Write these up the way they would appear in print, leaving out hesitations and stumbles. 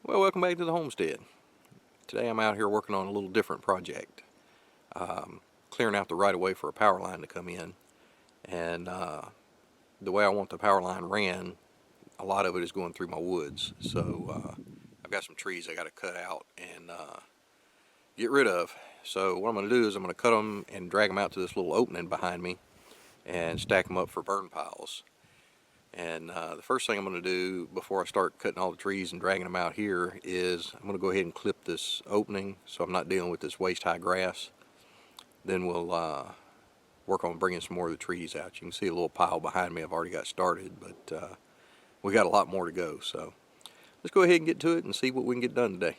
Well, welcome back to the homestead. Today I'm out here working on a little different project. Clearing out the right of way for a power line to come in. And the way I want the power line ran, a lot of it is going through my woods. So I've got some trees I got to cut out and get rid of. So what I'm going to do is I'm going to cut them and drag them out to this little opening behind me and stack them up for burn piles. And the first thing I'm going to do before I start cutting all the trees and dragging them out here is I'm going to go ahead and clip this opening so I'm not dealing with this waist-high grass. Then we'll work on bringing some more of the trees out. You can see a little pile behind me I've already got started, but we got a lot more to go. So let's go ahead and get to it and see what we can get done today.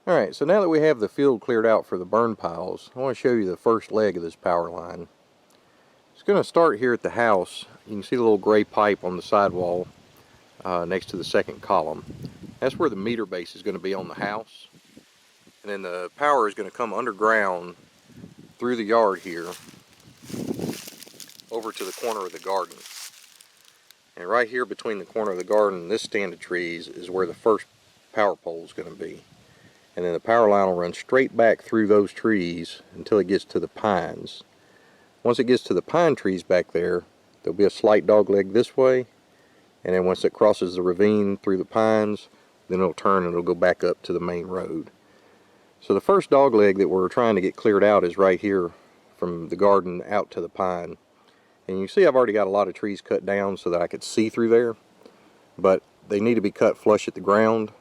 Alright, so now that we have the field cleared out for the burn piles, I want to show you the first leg of this power line. It's going to start here at the house. You can see the little gray pipe on the sidewall next to the second column. That's where the meter base is going to be on the house. And then the power is going to come underground through the yard here over to the corner of the garden. And right here between the corner of the garden and this stand of trees is where the first power pole is going to be. And then the power line will run straight back through those trees until it gets to the pines. Once it gets to the pine trees back there, there'll be a slight dogleg this way, and then once it crosses the ravine through the pines, then it'll turn and it'll go back up to the main road. So the first dogleg that we're trying to get cleared out is right here from the garden out to the pine. And you see I've already got a lot of trees cut down so that I could see through there, but they need to be cut flush at the ground.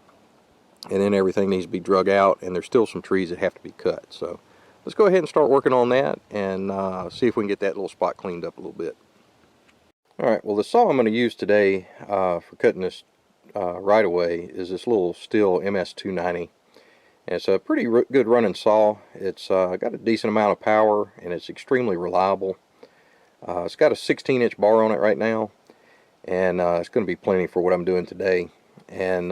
And then everything needs to be drug out, and there's still some trees that have to be cut. So let's go ahead and start working on that and see if we can get that little spot cleaned up a little bit. Alright, well the saw I'm going to use today for cutting this right away is this little Stihl MS290. And it's a pretty good running saw. It's got a decent amount of power and it's extremely reliable. It's got a 16-inch bar on it right now, and it's going to be plenty for what I'm doing today. And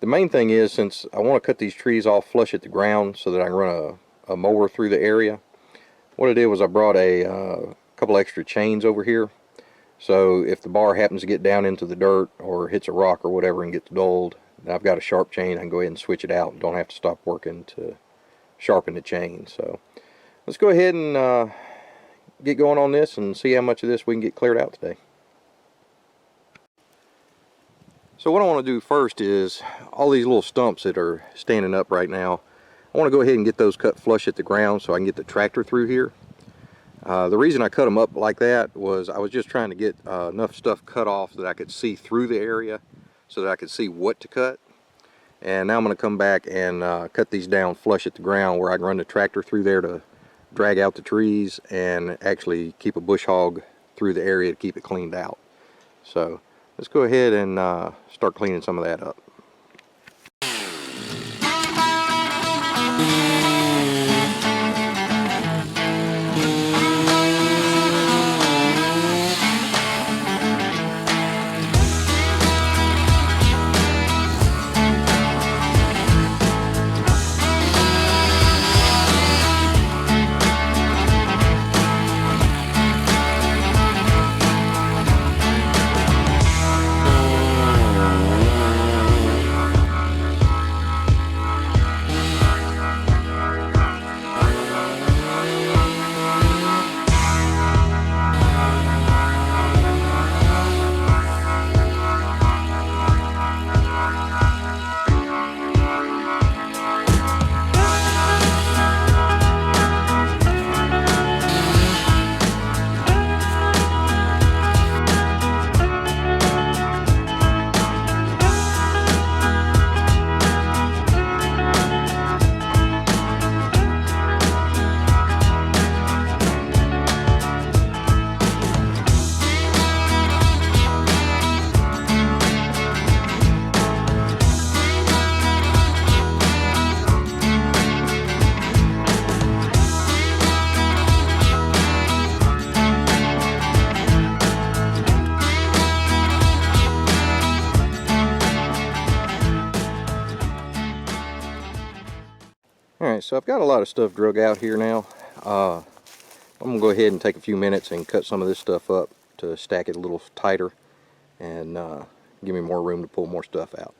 the main thing is, since I want to cut these trees off flush at the ground so that I can run a mower through the area, what I did was I brought a couple extra chains over here. So if the bar happens to get down into the dirt or hits a rock or whatever and gets dulled, I've got a sharp chain. I can go ahead and switch it out and don't have to stop working to sharpen the chain. So let's go ahead and get going on this and see how much of this we can get cleared out today. So what I want to do first is all these little stumps that are standing up right now, I want to go ahead and get those cut flush at the ground so I can get the tractor through here. The reason I cut them up like that was I was just trying to get enough stuff cut off that I could see through the area so that I could see what to cut. And now I'm going to come back and cut these down flush at the ground where I can run the tractor through there to drag out the trees and actually keep a bush hog through the area to keep it cleaned out. So let's go ahead and start cleaning some of that up. Alright, so I've got a lot of stuff drug out here now. I'm going to go ahead and take a few minutes and cut some of this stuff up to stack it a little tighter and give me more room to pull more stuff out.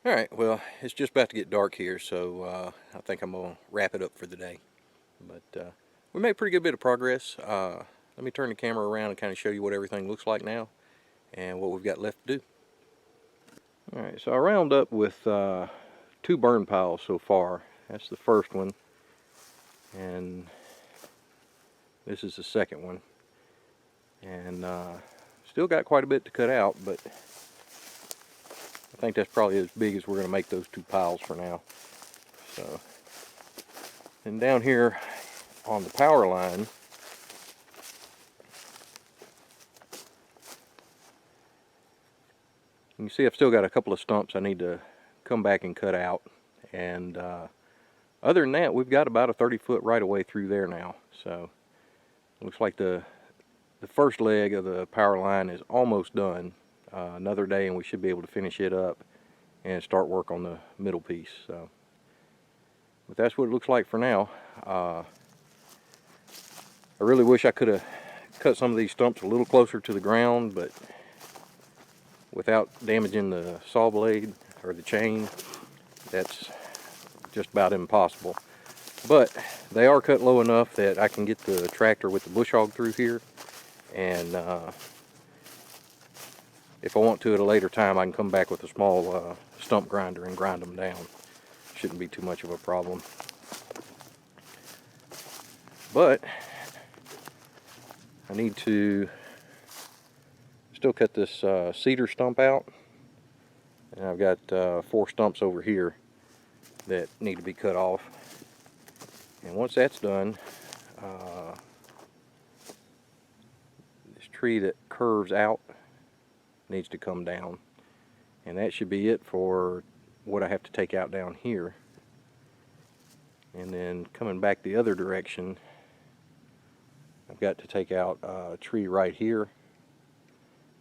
Alright, well, it's just about to get dark here, so I think I'm going to wrap it up for the day. But we made a pretty good bit of progress. Let me turn the camera around and kind of show you what everything looks like now and what we've got left to do. Alright, so I round up with 2 burn piles so far. That's the first one, and this is the second one. And still got quite a bit to cut out, but I think that's probably as big as we're going to make those 2 piles for now. So, and down here on the power line, you can see I've still got a couple of stumps I need to come back and cut out. And other than that, we've got about a 30-foot right of way through there now. So it looks like the first leg of the power line is almost done. Another day and we should be able to finish it up and start work on the middle piece. So, but that's what it looks like for now. I really wish I could have cut some of these stumps a little closer to the ground, but without damaging the saw blade or the chain, that's just about impossible. But they are cut low enough that I can get the tractor with the bush hog through here, and if I want to at a later time, I can come back with a small stump grinder and grind them down. Shouldn't be too much of a problem. But I need to still cut this cedar stump out, and I've got 4 stumps over here that need to be cut off. And once that's done, this tree that curves out needs to come down, and that should be it for what I have to take out down here. And then coming back the other direction, I've got to take out a tree right here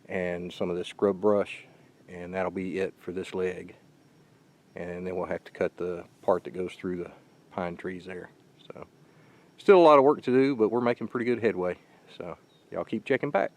and some of this scrub brush, and that'll be it for this leg. And then we'll have to cut the part that goes through the pine trees there. So still a lot of work to do, but we're making pretty good headway. So y'all keep checking back.